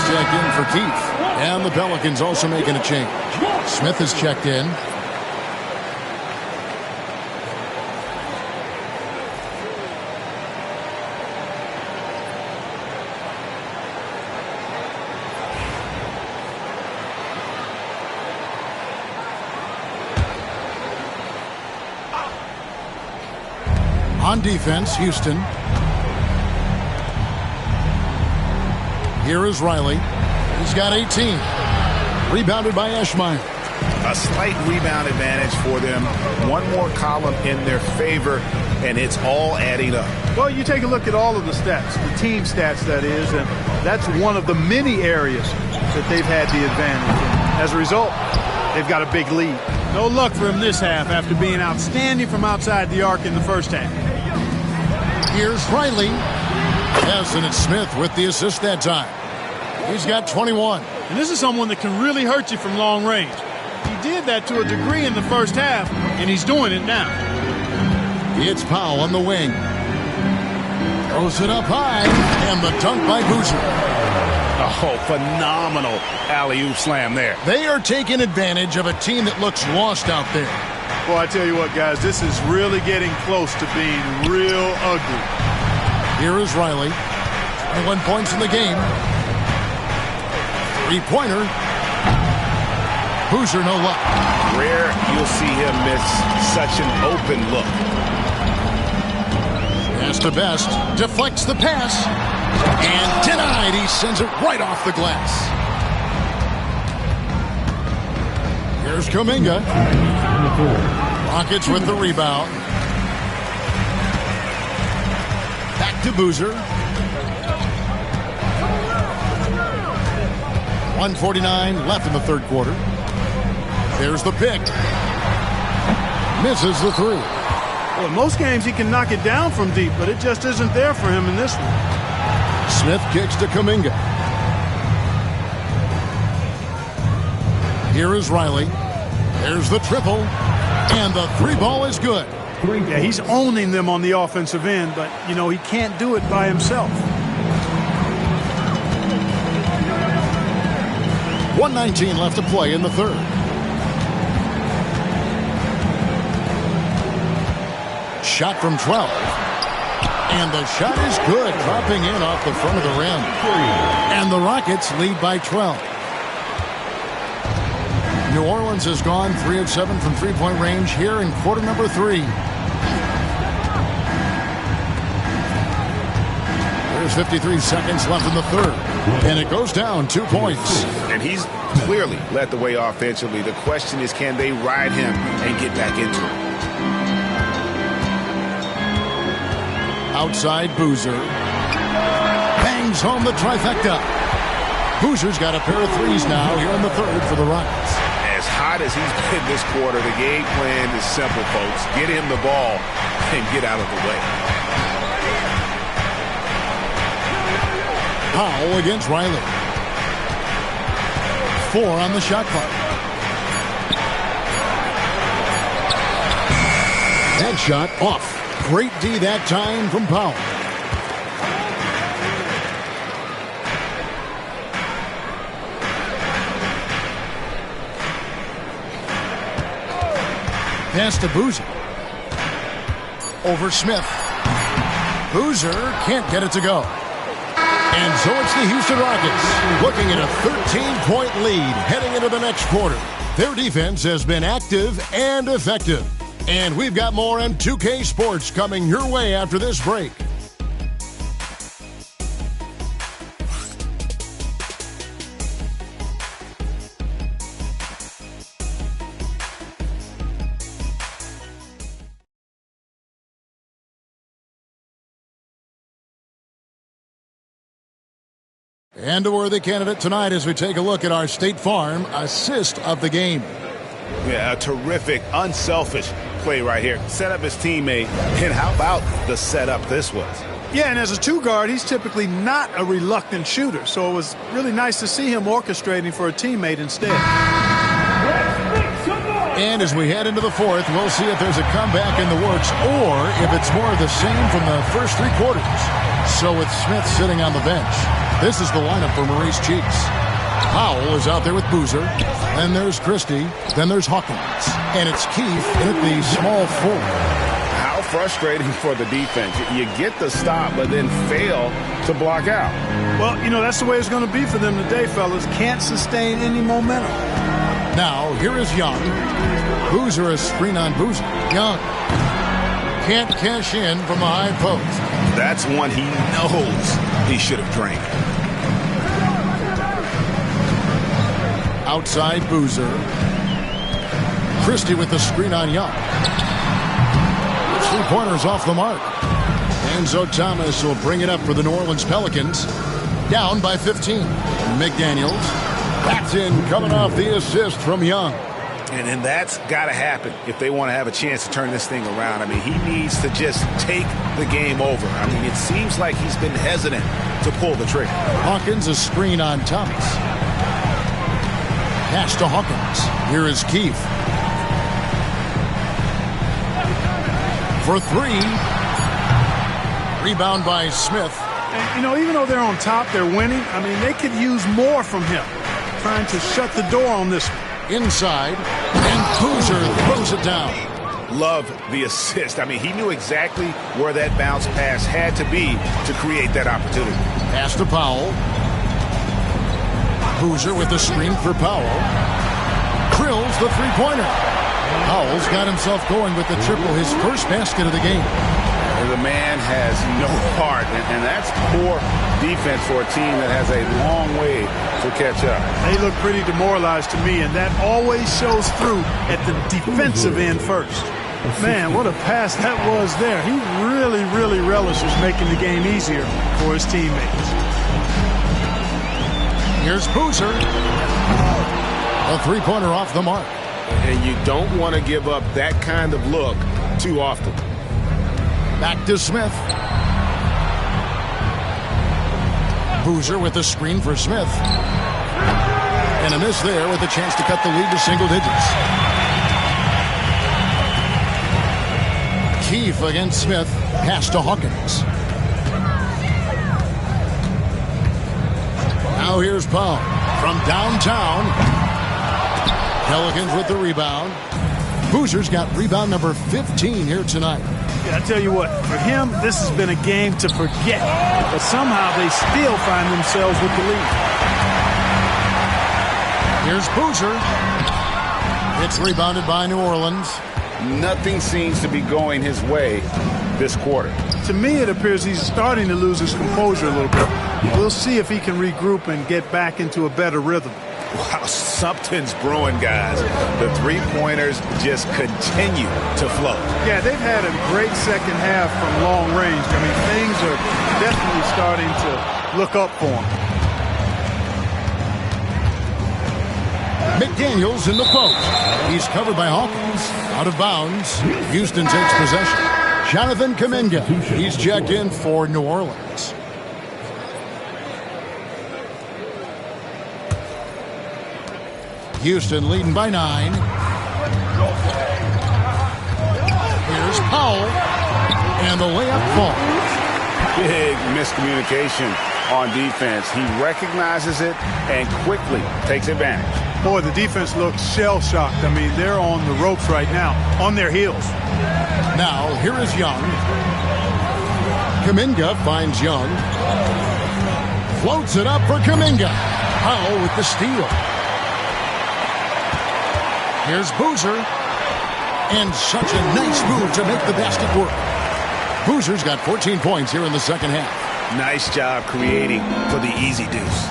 Checked in for Keith. And the Pelicans also making a change. Smith has checked in. On defense, Houston. Here is Riley. He's got 18. Rebounded by Eschmeyer. A slight rebound advantage for them. One more column in their favor, and it's all adding up. Well, you take a look at all of the stats, the team stats, that is, and that's one of the many areas that they've had the advantage. And as a result, they've got a big lead. No luck for him this half after being outstanding from outside the arc in the first half. Here's Riley. Yes, and it's Smith with the assist that time. He's got 21. And this is someone that can really hurt you from long range. He did that to a degree in the first half, and he's doing it now. It's Powell on the wing. Throws it up high, and the dunk by Boozer. Oh, phenomenal alley-oop slam there. They are taking advantage of a team that looks lost out there. Well, I tell you what, guys, this is really getting close to being real ugly. Here is Riley. 21 points in the game. Three-pointer. Boozer, no luck. Rare you'll see him miss such an open look. Pass to Best. Deflects the pass. And denied. He sends it right off the glass. Here's Kuminga. Rockets with the rebound. Back to Boozer. 1:49 left in the third quarter. There's the pick. Misses the three. Well, in most games he can knock it down from deep, but it just isn't there for him in this one. Smith kicks to Kuminga. Here is Riley. There's the triple. And the three ball is good. Yeah, he's owning them on the offensive end, but, you know, he can't do it by himself. 1:19 left to play in the third. Shot from 12. And the shot is good, dropping in off the front of the rim. And the Rockets lead by 12. New Orleans has gone 3 of 7 from three-point range here in quarter number 3. There's 53 seconds left in the third. And it goes down 2 points. And he's clearly led the way offensively. The question is, can they ride him and get back into it? Outside Boozer. Bangs home the trifecta. Boozer's got a pair of threes now here in the third for the Rockets. As hot as he's been this quarter, the game plan is simple, folks. Get him the ball and get out of the way. Powell against Riley. 4 on the shot clock. That shot off. Great D that time from Powell. Pass to Boozer. Over Smith. Boozer can't get it to go. And so it's the Houston Rockets looking at a 13-point lead heading into the next quarter. Their defense has been active and effective. And we've got more M2K Sports coming your way after this break. And a worthy candidate tonight as we take a look at our State Farm assist of the game. Yeah, a terrific, unselfish play right here. Set up his teammate, and how about the setup this was? Yeah, and as a two guard, he's typically not a reluctant shooter, so it was really nice to see him orchestrating for a teammate instead. And as we head into the fourth, we'll see if there's a comeback in the works or if it's more of the same from the first 3 quarters. So with Smith sitting on the bench, this is the lineup for Maurice Cheeks. Powell is out there with Boozer. Then there's Christie. Then there's Hawkins. And it's Keith in at the small 4. How frustrating for the defense. You get the stop, but then fail to block out. Well, you know, that's the way it's going to be for them today, fellas. Can't sustain any momentum. Now, here is Young. Boozer a screen on Boozer. Young can't cash in from the high post. That's one he knows he should have drained. Outside Boozer. Christie with the screen on Young. 3-pointers off the mark. Enzo Thomas will bring it up for the New Orleans Pelicans. Down by 15. McDaniels. That's in coming off the assist from Young. And then that's got to happen if they want to have a chance to turn this thing around. I mean, he needs to just take the game over. I mean, it seems like he's been hesitant to pull the trigger. Hawkins a screen on Thomas. Pass to Hawkins. Here is Keith. For 3. Rebound by Smith. And, you know, even though they're on top, they're winning. I mean, they could use more from him. Trying to shut the door on this one. Inside, and Boozer throws it down. Love the assist. I mean, he knew exactly where that bounce pass had to be to create that opportunity. Pass to Powell. Boozer with the screen for Powell. Drills the three-pointer. Powell's got himself going with the triple, his first basket of the game. The man has no heart, and that's poor defense for a team that has a long way to catch up. They look pretty demoralized to me, and that always shows through at the defensive end first. Man, what a pass that was there. He really, really relishes making the game easier for his teammates. Here's Boozer. A three-pointer off the mark. And you don't want to give up that kind of look too often. Back to Smith. Boozer with the screen for Smith. And a miss there with a chance to cut the lead to single digits. Keefe against Smith. Pass to Hawkins. Now here's Powell from downtown. Pelicans with the rebound. Boozer's got rebound number 15 here tonight. Yeah, I tell you what, for him, this has been a game to forget. But somehow they still find themselves with the lead. Here's Boozer. It's rebounded by New Orleans. Nothing seems to be going his way this quarter. To me, it appears he's starting to lose his composure a little bit. We'll see if he can regroup and get back into a better rhythm. Wow, something's brewing, guys. The three-pointers just continue to flow. Yeah, they've had a great second half from long range. I mean, things are definitely starting to look up for them. McDaniels in the post. He's covered by Hawkins. Out of bounds. Houston takes possession. Jonathan Kuminga. He's checked in for New Orleans. Houston leading by 9. Here's Powell. And the layup falls. Big miscommunication on defense. He recognizes it and quickly takes advantage. Boy, the defense looks shell-shocked. I mean, they're on the ropes right now, on their heels. Now, here is Young. Kuminga finds Young. Floats it up for Kuminga. Powell with the steal. Here's Boozer. And such a nice move to make the basket work. Boozer's got 14 points here in the second half. Nice job creating for the easy deuce.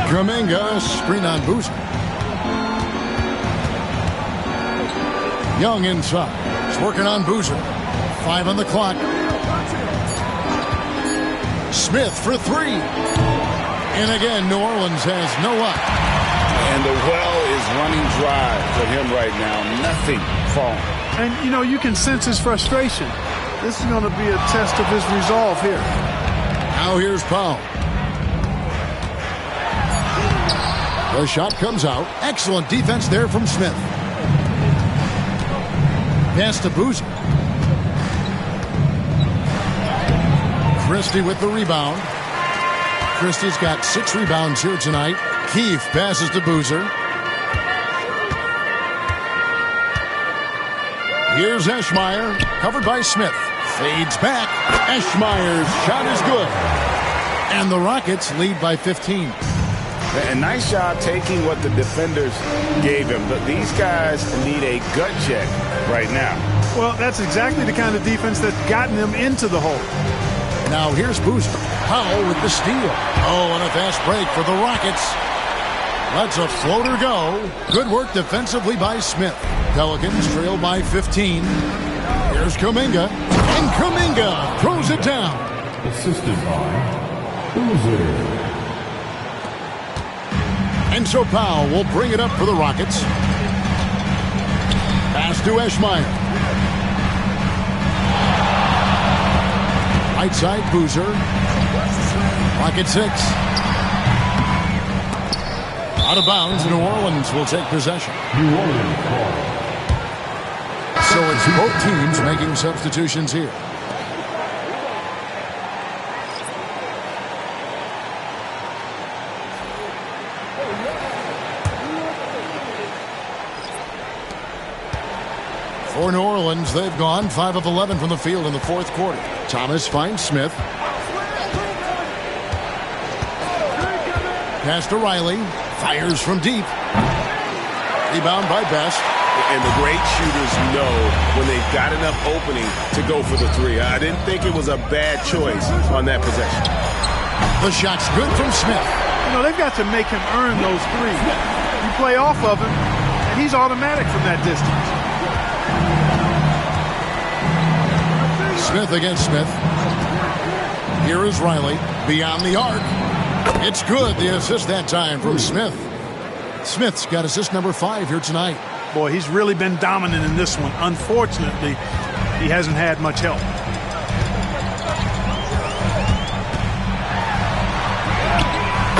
Kuminga, screen on Boozer. Young inside. He's working on Boozer. 5 on the clock. Smith for 3. And again, New Orleans has no up. And the well is running dry for him right now. Nothing falling. And, you know, you can sense his frustration. This is going to be a test of his resolve here. Now here's Powell. The shot comes out. Excellent defense there from Smith. Pass to Boozer. Christie with the rebound. Christie's got 6 rebounds here tonight. Keefe passes to Boozer. Here's Eschmeyer, covered by Smith. Fades back. Eschmeyer's shot is good. And the Rockets lead by 15. A nice job taking what the defenders gave him. But these guys need a gut check right now. Well, that's exactly the kind of defense that's gotten them into the hole. Now here's Boozer. Powell with the steal. Oh, and a fast break for the Rockets. Lets a floater go. Good work defensively by Smith. Pelicans trail by 15. Here's Kuminga. And Kuminga throws it down. Assisted by Boozer. And so Powell will bring it up for the Rockets. Pass to Eschmeyer. Right side, Boozer. Rocket 6. Out of bounds, New Orleans will take possession. So it's both teams making substitutions here. For New Orleans, they've gone 5 of 11 from the field in the fourth quarter. Thomas finds Smith. Pass to Riley. Fires from deep. Rebound by Best. And the great shooters know when they've got enough opening to go for the three. I didn't think it was a bad choice on that possession. The shot's good from Smith. You know, they've got to make him earn those threes. You play off of him, and he's automatic from that distance. Smith against Smith. Here is Riley beyond the arc. It's good. The assist that time from Smith. Smith's got assist number 5 here tonight. Boy, he's really been dominant in this one. Unfortunately, he hasn't had much help.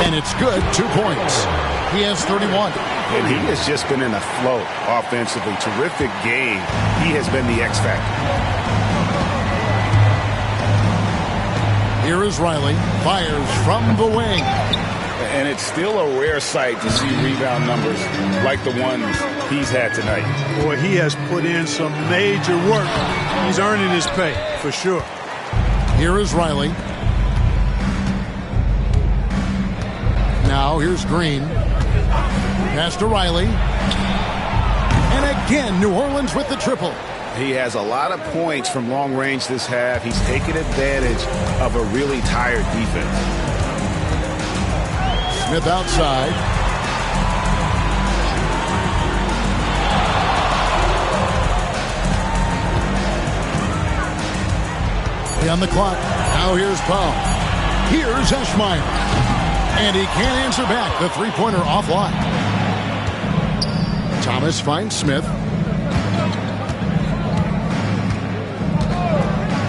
And it's good. 2 points. He has 31. And he has just been in a flow offensively. Terrific game. He has been the X factor. Here is Riley. Fires from the wing. And it's still a rare sight to see rebound numbers like the ones he's had tonight. Boy, he has put in some major work. He's earning his pay, for sure. Here is Riley. Now here's Green. Pass to Riley. And again, New Orleans with the triple. He has a lot of points from long range this half. He's taken advantage of a really tired defense. Smith outside. Play on the clock. Now here's Paul. Here's Eschmeyer. And he can't answer back. The three-pointer offline. Thomas finds Smith.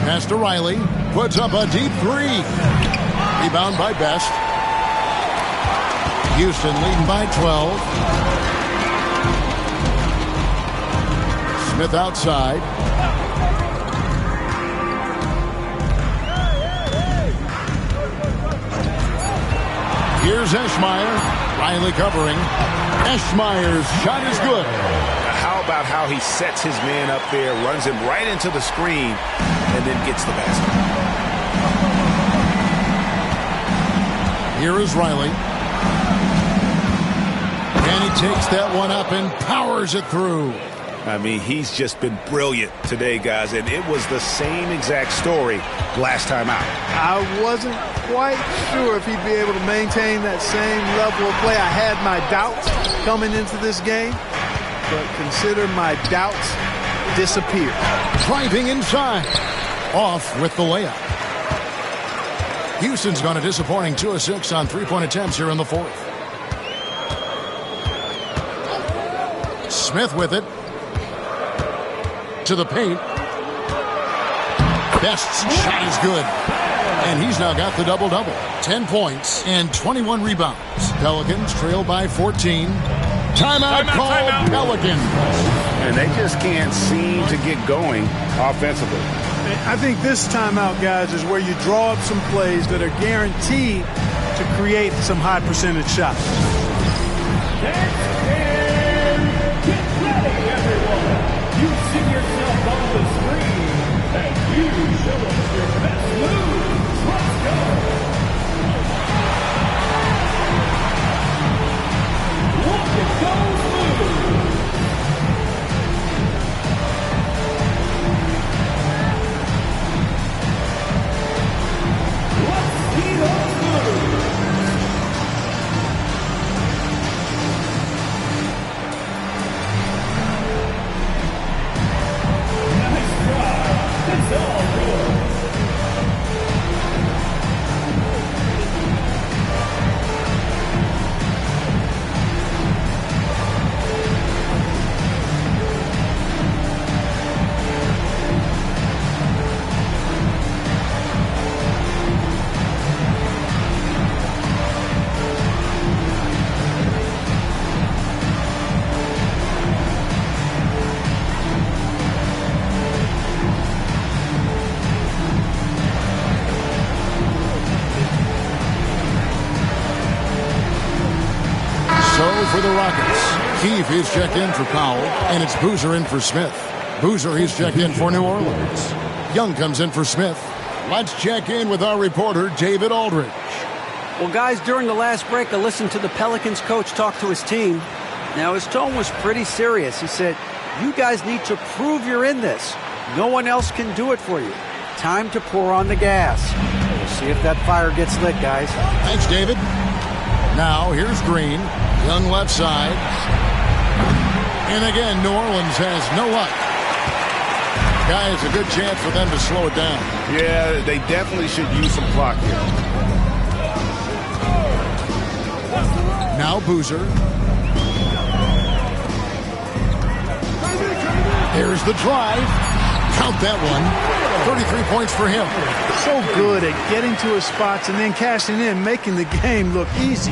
Pass to Riley. Puts up a deep three. Rebound by Best. Houston leading by 12. Smith outside. Here's Eschmeyer. Riley covering. Eschmeyer's shot is good. How about how he sets his man up there, runs him right into the screen, and then gets the basket. Here is Riley. And he takes that one up and powers it through. I mean, he's just been brilliant today, guys, and it was the same exact story last time out. I wasn't quite sure if he'd be able to maintain that same level of play. I had my doubts coming into this game, but consider my doubts disappeared. Driving inside. Off with the layup. Houston's gone a disappointing 2 of 6 on three-point attempts here in the fourth. Smith with it. To the paint. Best's shot is good. And he's now got the double-double. 10 points and 21 rebounds. Pelicans trail by 14. Timeout called Pelicans. And they just can't seem to get going offensively. I think this timeout, guys, is where you draw up some plays that are guaranteed to create some high percentage shots. Get ready, everyone. You see yourself on the screen, and you show us your best moves. Let's go. Look at those moves. Let's see those moves. Nice try. It's all good. For the Rockets, Keefe is checked in for Powell, and it's Boozer in for Smith. Boozer, he's checked in for New Orleans. Young comes in for Smith. Let's check in with our reporter, David Aldridge. Well, guys, during the last break, I listened to the Pelicans coach talk to his team. Now, his tone was pretty serious. He said, You guys need to prove you're in this. No one else can do it for you. Time to pour on the gas. We'll see if that fire gets lit, guys. Thanks, David. Now, here's Green. Young left side. And again, New Orleans has no luck. Guys, a good chance for them to slow it down. Yeah, they definitely should use some clock here. Now Boozer. Here's the drive. Count that one. 33 points for him. So good at getting to his spots and then cashing in, making the game look easy.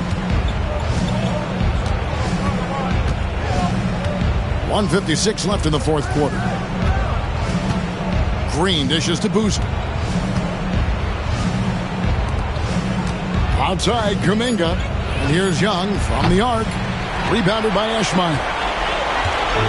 1:56 left in the fourth quarter. Green dishes to Boozer. Outside, Kuminga. And here's Young from the arc. Rebounded by Eschmeyer.